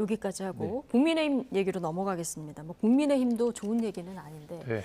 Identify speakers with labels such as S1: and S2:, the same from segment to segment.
S1: 여기까지 하고
S2: 네.
S1: 국민의힘 얘기로 넘어가겠습니다. 뭐 국민의힘도 좋은 얘기는 아닌데
S2: 네.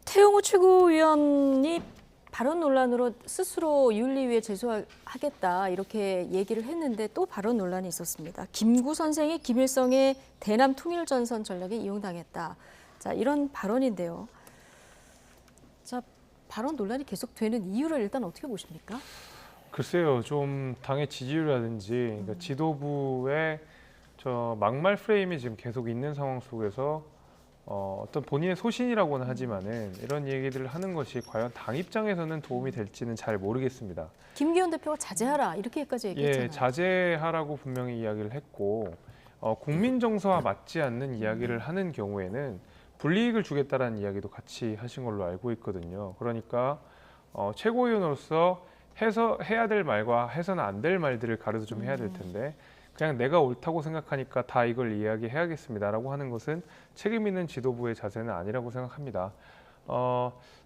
S1: 태영호 최고위원이 발언 논란으로 스스로 윤리위에 제소하겠다 이렇게 얘기를 했는데 또 발언 논란이 있었습니다. 김구 선생이 김일성의 대남 통일전선 전략에 이용당했다. 자, 이런 발언인데요. 자, 발언 논란이 계속되는 이유를 일단 어떻게 보십니까?
S2: 글쎄요, 좀 당의 지지율이라든지 그러니까 지도부의 저 막말 프레임이 지금 계속 있는 상황 속에서 어떤 본인의 소신이라고는 하지만은 이런 얘기들을 하는 것이 과연 당 입장에서는 도움이 될지는 잘 모르겠습니다.
S1: 김기현 대표가 자제하라 이렇게까지 얘기했잖아요.
S2: 예, 자제하라고 분명히 이야기를 했고 국민 정서와 맞지 않는 이야기를 하는 경우에는 불이익을 주겠다라는 이야기도 같이 하신 걸로 알고 있거든요. 그러니까 최고위원으로서 해야 될 말과 해서는 안 될 말들을 가려서 좀 해야 될 텐데 그냥 내가 옳다고 생각하니까 다 이걸 이야기해야겠습니다라고 하는 것은 책임 있는 지도부의 자세는 아니라고 생각합니다.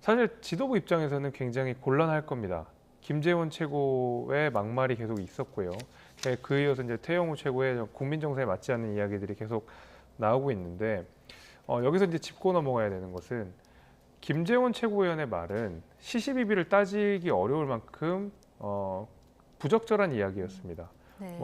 S2: 사실 지도부 입장에서는 굉장히 곤란할 겁니다. 김재원 최고의 막말이 계속 있었고요. 그에 이어서 이제 태영호 최고의 국민 정서에 맞지 않는 이야기들이 계속 나오고 있는데 여기서 이제 짚고 넘어가야 되는 것은 김재원 최고위원의 말은 시시비비를 따지기 어려울 만큼 부적절한 이야기였습니다.
S1: 네.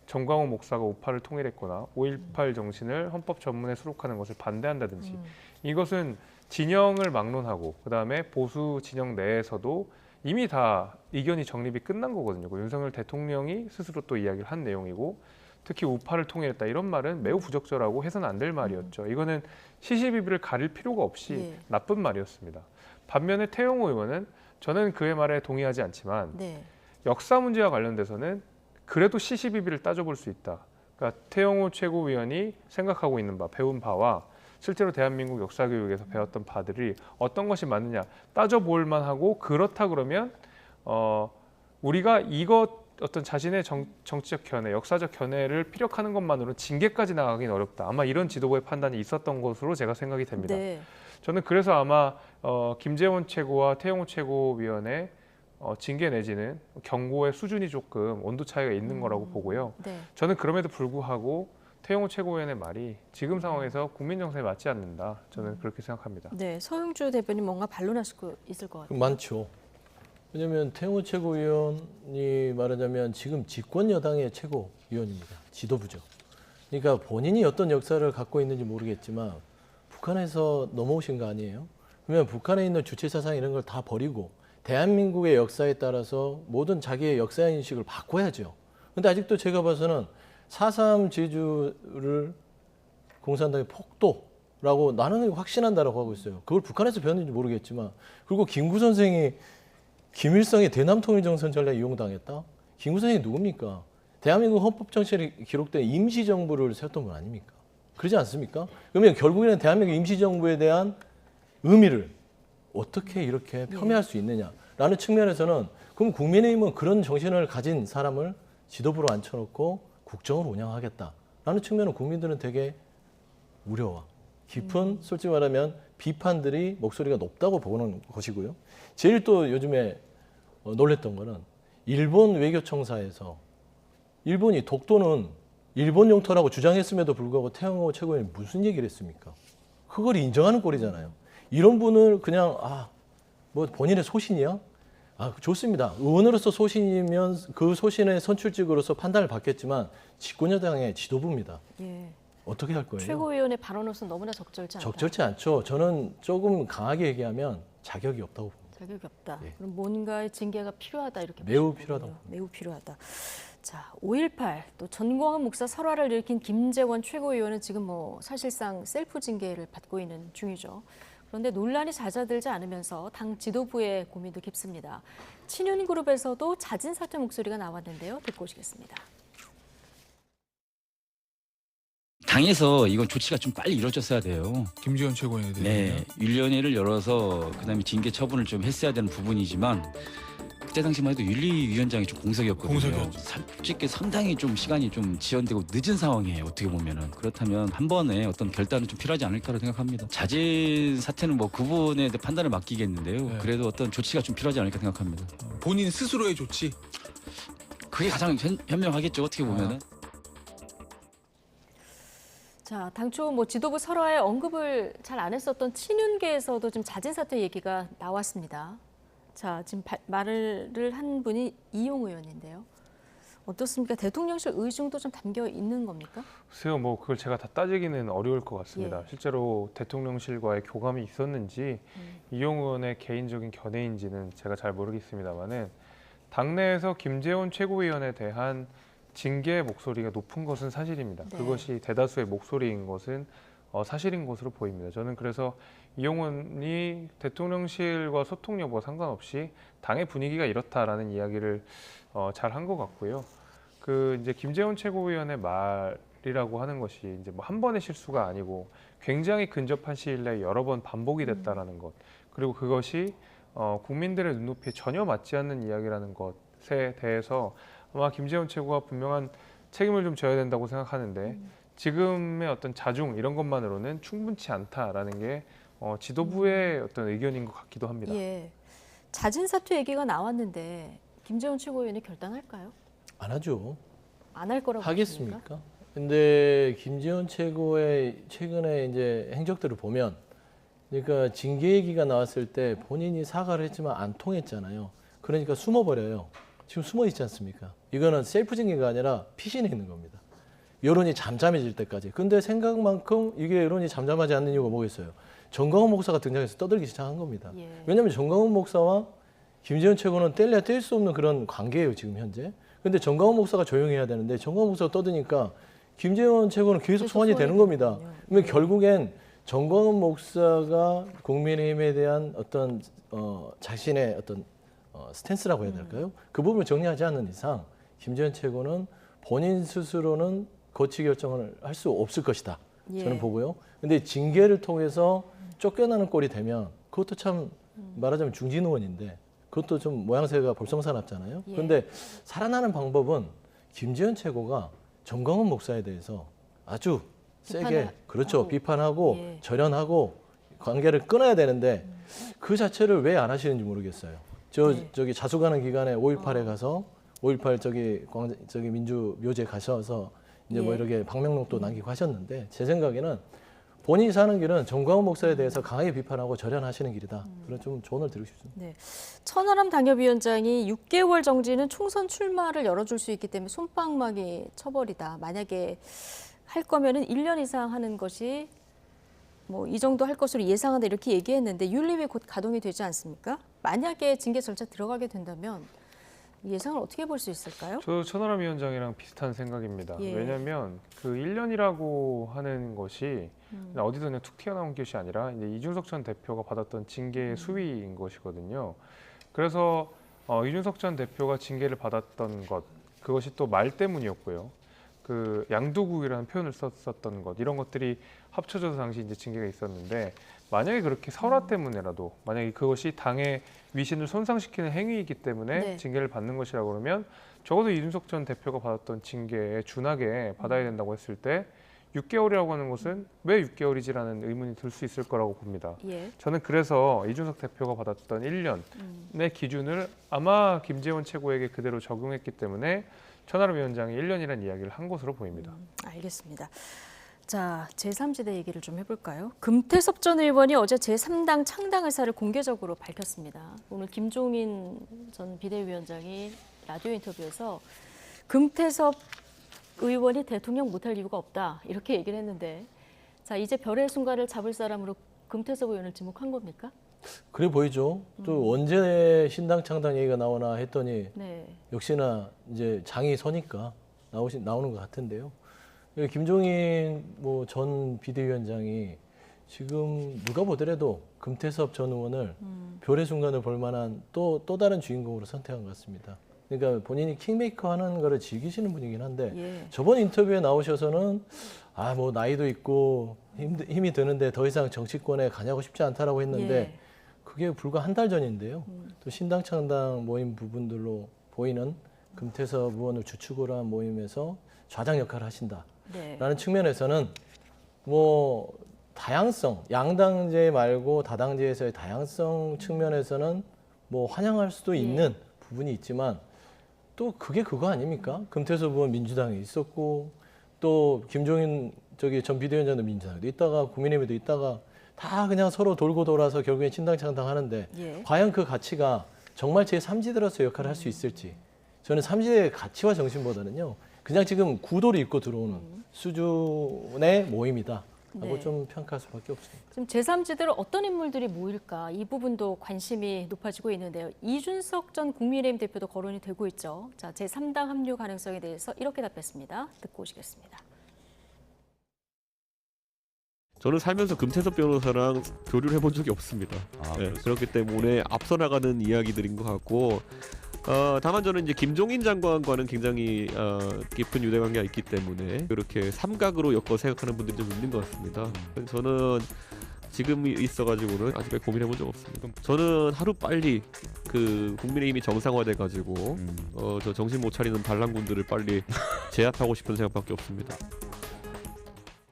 S2: 정광훈 목사가 우파를 통일했거나 5.18 정신을 헌법 전문에 수록하는 것을 반대한다든지 이것은 진영을 막론하고 그다음에 보수 진영 내에서도 이미 다 의견이 정립이 끝난 거거든요. 윤석열 대통령이 스스로 또 이야기를 한 내용이고 특히 우파를 통일했다 이런 말은 매우 부적절하고 해서는 안 될 말이었죠. 이거는 시시비비를 가릴 필요가 없이
S1: 예.
S2: 나쁜 말이었습니다. 반면에 태영호 의원은 저는 그의 말에 동의하지 않지만
S1: 네.
S2: 역사 문제와 관련돼서는 그래도 시시비비를 따져볼 수 있다. 그러니까 태영호 최고위원이 생각하고 있는 바, 배운 바와 실제로 대한민국 역사교육에서 배웠던 바들이 어떤 것이 맞느냐 따져볼 만하고 그렇다 그러면 우리가 이것 어떤 자신의 정치적 견해, 역사적 견해를 피력하는 것만으로는 징계까지 나가긴 어렵다. 아마 이런 지도부의 판단이 있었던 것으로 제가 생각이 됩니다.
S1: 네.
S2: 저는 그래서 아마 김재원 최고와 태영호 최고위원의 징계 내지는 경고의 수준이 조금 온도 차이가 있는 거라고 보고요.
S1: 네.
S2: 저는 그럼에도 불구하고 태영호 최고위원의 말이 지금 상황에서 국민 정서에 맞지 않는다. 저는 그렇게 생각합니다.
S1: 네, 서영주 대표님 뭔가 반론하실 거 있을 것 같아요.
S3: 많죠. 왜냐하면 태영호 최고위원이 말하자면 지금 집권 여당의 최고위원입니다. 지도부죠. 그러니까 본인이 어떤 역사를 갖고 있는지 모르겠지만 북한에서 넘어오신 거 아니에요? 그러면 북한에 있는 주체 사상 이런 걸 다 버리고 대한민국의 역사에 따라서 모든 자기의 역사 인식을 바꿔야죠. 근데 아직도 제가 봐서는 4.3 제주를 공산당의 폭도라고 나는 확신한다라고 하고 있어요. 그걸 북한에서 배웠는지 모르겠지만 그리고 김구 선생이 김일성의 대남 통일정선 전략에 이용당했다? 김구 선생이 누굽니까? 대한민국 헌법 정신에 기록된 임시정부를 세웠던 분 아닙니까? 그러지 않습니까? 그러면 결국에는 대한민국 임시정부에 대한 의미를 어떻게 이렇게 폄훼할 수 있느냐라는 측면에서는 그럼 국민의힘은 그런 정신을 가진 사람을 지도부로 앉혀놓고 국정을 운영하겠다라는 측면은 국민들은 되게 우려와 깊은 솔직히 말하면 비판들이 목소리가 높다고 보는 것이고요. 제일 또 요즘에 놀랬던 거는 일본 외교청사에서 일본이 독도는 일본 영토라고 주장했음에도 불구하고 태영호 최고위원이 무슨 얘기를 했습니까? 그걸 인정하는 꼴이잖아요. 이런 분을 그냥 뭐 본인의 소신이야? 좋습니다. 의원으로서 소신이면 그 소신의 선출직으로서 판단을 받겠지만 집권여당의 지도부입니다.
S1: 예.
S3: 어떻게 할 거예요?
S1: 최고위원의 발언으로서는 너무나 적절치 않다.
S3: 적절치 않죠. 저는 조금 강하게 얘기하면 자격이 없다고 봅니다.
S1: 자격이 없다.
S3: 예.
S1: 그럼 뭔가의 징계가 필요하다 이렇게
S3: 매우
S1: 보시는
S3: 필요하다고
S1: 거군요. 매우 필요하다. 자, 5.18 또 전광훈 목사 설화를 일으킨 김재원 최고위원은 지금 뭐 사실상 셀프 징계를 받고 있는 중이죠. 그런데 논란이 잦아들지 않으면서 당 지도부의 고민도 깊습니다. 친윤그룹에서도 잦은 사퇴 목소리가 나왔는데요. 듣고 오시겠습니다.
S4: 당에서 이건 조치가 좀 빨리 이루어졌어야 돼요.
S5: 김지원 최고위원에 대해서.
S4: 네, 윤리위원회를 열어서 그다음에 징계 처분을 좀 했어야 되는 부분이지만 그때 당시만 해도 윤리위원장이 좀 공석이었거든요.
S5: 공석이었죠.
S4: 솔직히 상당히 좀 시간이 좀 지연되고 늦은 상황이에요. 어떻게 보면은 그렇다면 한 번에 어떤 결단은 좀 필요하지 않을까라고 생각합니다. 자진 사퇴는 뭐 그분에 대해 판단을 맡기겠는데요.
S5: 네.
S4: 그래도 어떤 조치가 좀 필요하지 않을까 생각합니다.
S5: 본인 스스로의 조치.
S4: 그게 가장 현명하겠죠. 어떻게 보면은.
S1: 자, 당초 뭐 지도부 설화에 언급을 잘 안 했었던 친윤계에서도 좀 자진 사퇴 얘기가 나왔습니다. 자, 지금 말을 한 분이 이용 의원인데요. 어떻습니까? 대통령실 의중도 좀 담겨 있는 겁니까?
S2: 글쎄요, 뭐 그걸 제가 다 따지기는 어려울 것 같습니다.
S1: 예.
S2: 실제로 대통령실과의 교감이 있었는지 이용 의원의 개인적인 견해인지는 제가 잘 모르겠습니다만은 당내에서 김재원 최고위원에 대한 징계 목소리가 높은 것은 사실입니다.
S1: 네.
S2: 그것이 대다수의 목소리인 것은 사실인 것으로 보입니다. 저는 그래서 이용 의원이 대통령실과 소통 여부와 상관없이 당의 분위기가 이렇다라는 이야기를 잘 한 것 같고요. 그 이제 김재원 최고위원의 말이라고 하는 것이 이제 뭐 한 번의 실수가 아니고 굉장히 근접한 시일 내에 여러 번 반복이 됐다라는 것, 그리고 그것이 국민들의 눈높이에 전혀 맞지 않는 이야기라는 것에 대해서 아마 김재원 최고가 분명한 책임을 좀 져야 된다고 생각하는데 지금의 어떤 자중 이런 것만으로는 충분치 않다라는 게 지도부의 어떤 의견인 것 같기도 합니다.
S1: 예. 자진 사퇴 얘기가 나왔는데 김재원 최고위원이 결단할까요?
S3: 안 하죠.
S1: 안 할 거라고 보십니까?
S3: 하겠습니까? 근데 김재원 최고의 최근에 이제 행적들을 보면, 그러니까 징계 얘기가 나왔을 때 본인이 사과를 했지만 안 통했잖아요. 그러니까 숨어버려요. 지금 숨어 있지 않습니까? 이거는 셀프 징계가 아니라 피신해 있는 겁니다. 여론이 잠잠해질 때까지. 근데 생각만큼 이게 여론이 잠잠하지 않는 이유가 뭐겠어요? 정광훈 목사가 등장해서 떠들기 시작한 겁니다.
S1: 예.
S3: 왜냐하면 정광훈 목사와 김재원 최고는 뗄래야 뗄 수 없는 그런 관계예요, 지금 현재. 근데 정광훈 목사가 조용해야 되는데 정광훈 목사가 떠드니까 김재원 최고는 계속 소환이 되는 겁니다. 그러면 결국엔 정광훈 목사가 국민의힘에 대한 어떤 자신의 어떤 스탠스라고 해야 될까요? 그 부분을 정리하지 않는 이상 김재원 최고는 본인 스스로는 거치 결정을 할 수 없을 것이다.
S1: 예.
S3: 저는 보고요. 근데 징계를 통해서 쫓겨나는 꼴이 되면 그것도 참 말하자면 중진 의원인데 그것도 좀 모양새가 볼썽사납잖아요.
S1: 예.
S3: 그런데 살아나는 방법은 김재원 최고가 정광훈 목사에 대해서 아주 세게 그렇죠. 비판하고
S1: 예.
S3: 절연하고 관계를 끊어야 되는데 그 자체를 왜 안 하시는지 모르겠어요. 저기 자수가는 기간에 5.18에 가서 5.18 저기 민주 묘지에 가셔서 이제 뭐
S1: 예.
S3: 이렇게 방명록도 남기고 하셨는데 제 생각에는 본인이 사는 길은 정광훈 목사에 대해서 강하게 비판하고 절연하시는 길이다. 그런 좀 조언을 드리고 싶습니다.
S1: 네. 천하람 당협위원장이 6개월 정지는 총선 출마를 열어줄 수 있기 때문에 솜방망이 처벌이다. 만약에 할 거면은 1년 이상 하는 것이 뭐 이 정도 할 것으로 예상한다 이렇게 얘기했는데 윤리위 곧 가동이 되지 않습니까? 만약에 징계 절차 들어가게 된다면 예상을 어떻게 볼 수 있을까요?
S2: 저 천하람 위원장이랑 비슷한 생각입니다.
S1: 예.
S2: 왜냐하면 그 1년이라고 하는 것이 어디서 그냥 툭 튀어나온 것이 아니라 이제 이준석 전 대표가 받았던 징계의 수위인 것이거든요. 그래서 이준석 전 대표가 징계를 받았던 것, 그것이 또 말 때문이었고요. 그 양도국이라는 표현을 썼었던 것, 이런 것들이 합쳐져서 당시 이제 징계가 있었는데 만약에 그렇게 설화 때문에라도 만약에 그것이 당의 위신을 손상시키는 행위이기 때문에
S1: 네.
S2: 징계를 받는 것이라고 그러면 적어도 이준석 전 대표가 받았던 징계에 준하게 받아야 된다고 했을 때 6개월이라고 하는 것은 왜 6개월이지라는 의문이 들 수 있을 거라고 봅니다.
S1: 예.
S2: 저는 그래서 이준석 대표가 받았던 1년의 기준을 아마 김재원 최고에게 그대로 적용했기 때문에 천하람 위원장이 1년이라는 이야기를 한 것으로 보입니다.
S1: 알겠습니다. 자, 제3지대 얘기를 좀 해볼까요? 금태섭 전 의원이 어제 제3당 창당 의사를 공개적으로 밝혔습니다. 오늘 김종인 전 비대위원장이 라디오 인터뷰에서 금태섭 의원이 대통령 못할 이유가 없다 이렇게 얘기를 했는데 자 이제 별의 순간을 잡을 사람으로 금태섭 의원을 지목한 겁니까?
S3: 그래 보이죠. 또 언제 신당 창당 얘기가 나오나 했더니
S1: 네.
S3: 역시나 이제 장이 서니까 나오는 것 같은데요. 김종인 뭐 전 비대위원장이 지금 누가 보더라도 금태섭 전 의원을 별의 순간을 볼 만한 또 다른 주인공으로 선택한 것 같습니다. 그러니까 본인이 킹메이커 하는 거를 즐기시는 분이긴 한데
S1: 예.
S3: 저번 인터뷰에 나오셔서는 뭐 나이도 있고 힘이 드는데 더 이상 정치권에 가냐고 싶지 않다라고 했는데
S1: 예.
S3: 그게 불과 한 달 전인데요. 또 신당 창당 모임 부분들로 보이는 금태섭 의원을 주축으로 한 모임에서 좌장 역할을 하신다라는
S1: 네.
S3: 측면에서는 뭐 다양성, 양당제 말고 다당제에서의 다양성 측면에서는 뭐 환영할 수도 있는 부분이 있지만 또 그게 그거 아닙니까? 금태섭 의원 민주당에 있었고 또 김종인 저기 전 비대위원장도 민주당에도 있다가 국민의힘에도 있다가 다 그냥 서로 돌고 돌아서 결국엔 신당창당 하는데
S1: 예.
S3: 과연 그 가치가 정말 제3지대로서 역할을 할 수 있을지 저는 3지대의 가치와 정신보다는요 그냥 지금 구도를 잇고 들어오는 수준의 모임이다 하고
S1: 네.
S3: 좀 평가할 수밖에 없습니다.
S1: 지금 제3지대로 어떤 인물들이 모일까 이 부분도 관심이 높아지고 있는데요. 이준석 전 국민의힘 대표도 거론이 되고 있죠. 자, 제3당 합류 가능성에 대해서 이렇게 답했습니다. 듣고 오시겠습니다.
S5: 저는 살면서 금태섭 변호사랑 교류를 해본 적이 없습니다. 네, 그렇기 때문에 앞서 나가는 이야기들인 것 같고 다만 저는 이제 김종인 장관과는 굉장히 깊은 유대관계가 있기 때문에 이렇게 삼각으로 엮어 생각하는 분들이 좀 있는 것 같습니다. 저는 지금 있어가지고는 아직까지 고민해본 적 없습니다. 저는 하루 빨리 그 국민의힘이 정상화돼가지고 저 정신 못 차리는 반란군들을 빨리 제압하고 싶은 생각밖에 없습니다.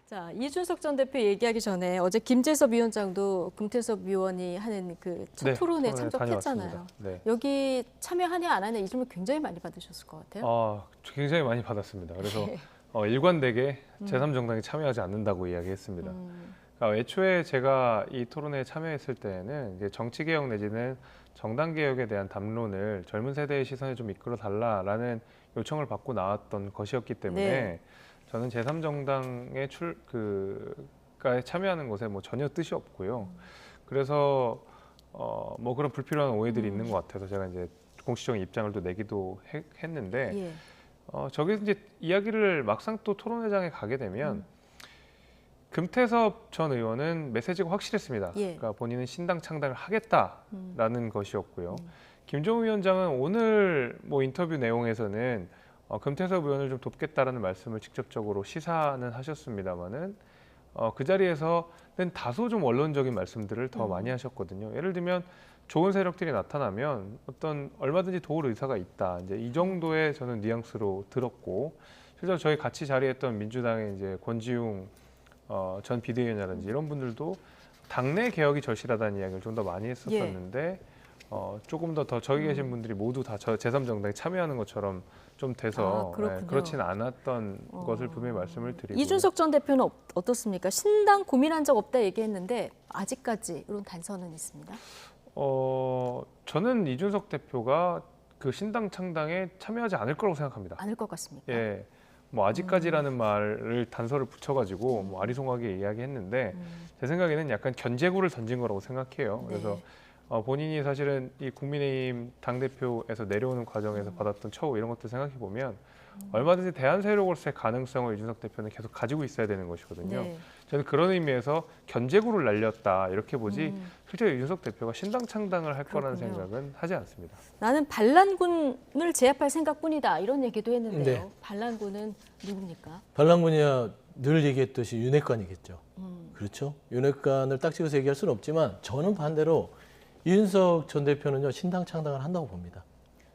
S1: 자, 이준석 전 대표 얘기하기 전에 어제 김재섭 위원장도 금태섭 위원이 하는 그 첫
S2: 네,
S1: 토론에
S2: 토론에
S1: 참석했잖아요.
S2: 다녀왔습니다. 네.
S1: 여기 참여하냐 안 하냐 이 질문 굉장히 많이 받으셨을 것 같아요.
S2: 굉장히 많이 받았습니다. 그래서
S1: 네.
S2: 일관되게 제3정당이 참여하지 않는다고 이야기했습니다. 그러니까 애초에 제가 이 토론회에 참여했을 때는 이제 정치개혁 내지는 정당개혁에 대한 담론을 젊은 세대의 시선에 좀 이끌어 달라라는 요청을 받고 나왔던 것이었기 때문에
S1: 네.
S2: 저는 제3정당에 참여하는 것에 뭐 전혀 뜻이 없고요. 그래서 뭐 그런 불필요한 오해들이 있는 것 같아서 제가 이제 공식적인 입장을 또 내기도 했는데
S1: 예.
S2: 저기서 이제 이야기를 막상 또 토론회장에 가게 되면 금태섭 전 의원은 메시지가 확실했습니다.
S1: 예.
S2: 그러니까 본인은 신당 창당을 하겠다라는 것이었고요. 김종우 위원장은 오늘 뭐 인터뷰 내용에서는 금태섭 의원을 좀 돕겠다라는 말씀을 직접적으로 시사는 하셨습니다마는 그 자리에서는 다소 좀 원론적인 말씀들을 더 많이 하셨거든요. 예를 들면 좋은 세력들이 나타나면 어떤 얼마든지 도울 의사가 있다. 이제 이 정도의 저는 뉘앙스로 들었고 실제로 저희 같이 자리했던 민주당의 이제 권지웅 전 비대위원이라든지 이런 분들도 당내 개혁이 절실하다는 이야기를 좀 더 많이 했었었는데 조금 더 저기 계신 분들이 모두 다 제3정당에 참여하는 것처럼 좀 돼서 그렇지는 않았던 것을 분명히 말씀을 드리고
S1: 이준석 전 대표는 어떻습니까? 신당 고민한 적 없다 얘기했는데 아직까지 이런 단서는 있습니다.
S2: 저는 이준석 대표가 그 신당 창당에 참여하지 않을 거라고 생각합니다.
S1: 않을 것 같습니까?
S2: 예, 뭐 아직까지라는 말을 단서를 붙여가지고 뭐 아리송하게 이야기했는데 제 생각에는 약간 견제구를 던진 거라고 생각해요. 그래서 본인이 사실은 이 국민의힘 당대표에서 내려오는 과정에서 받았던 처우 이런 것들 생각해 보면 얼마든지 대안 세력으로서의 가능성을 이준석 대표는 계속 가지고 있어야 되는 것이거든요.
S1: 네.
S2: 저는 그런 의미에서 견제구를 날렸다 이렇게 보지 실제로 이준석 대표가 신당 창당을 할 거라는
S1: 그렇군요.
S2: 생각은 하지 않습니다.
S1: 나는 반란군을 제압할 생각뿐이다 이런 얘기도 했는데요.
S3: 네.
S1: 반란군은 누굽니까?
S3: 반란군이야 늘 얘기했듯이 윤핵관이겠죠. 그렇죠? 윤핵관을 딱 찍어서 얘기할 수는 없지만 저는 반대로 이준석 전 대표는요 신당 창당을 한다고 봅니다.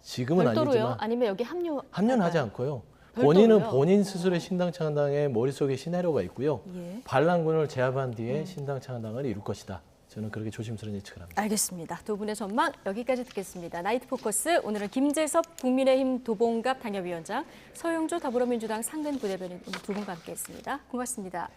S3: 지금은
S1: 별도로요?
S3: 아니지만
S1: 아니면 여기 합류는
S3: 하지 않고요.
S1: 별도로요?
S3: 본인은 본인 스스로의 신당 창당에 머릿속에 시나리오가 있고요.
S1: 예.
S3: 반란군을 제압한 뒤에 신당 창당을 이룰 것이다. 저는 그렇게 조심스러운 예측을 합니다.
S1: 알겠습니다. 두 분의 전망 여기까지 듣겠습니다. 나이트 포커스 오늘은 김재섭 국민의힘 도봉갑 당협위원장, 서영주 더불어민주당 상근 부대변인 두 분과 함께했습니다. 고맙습니다.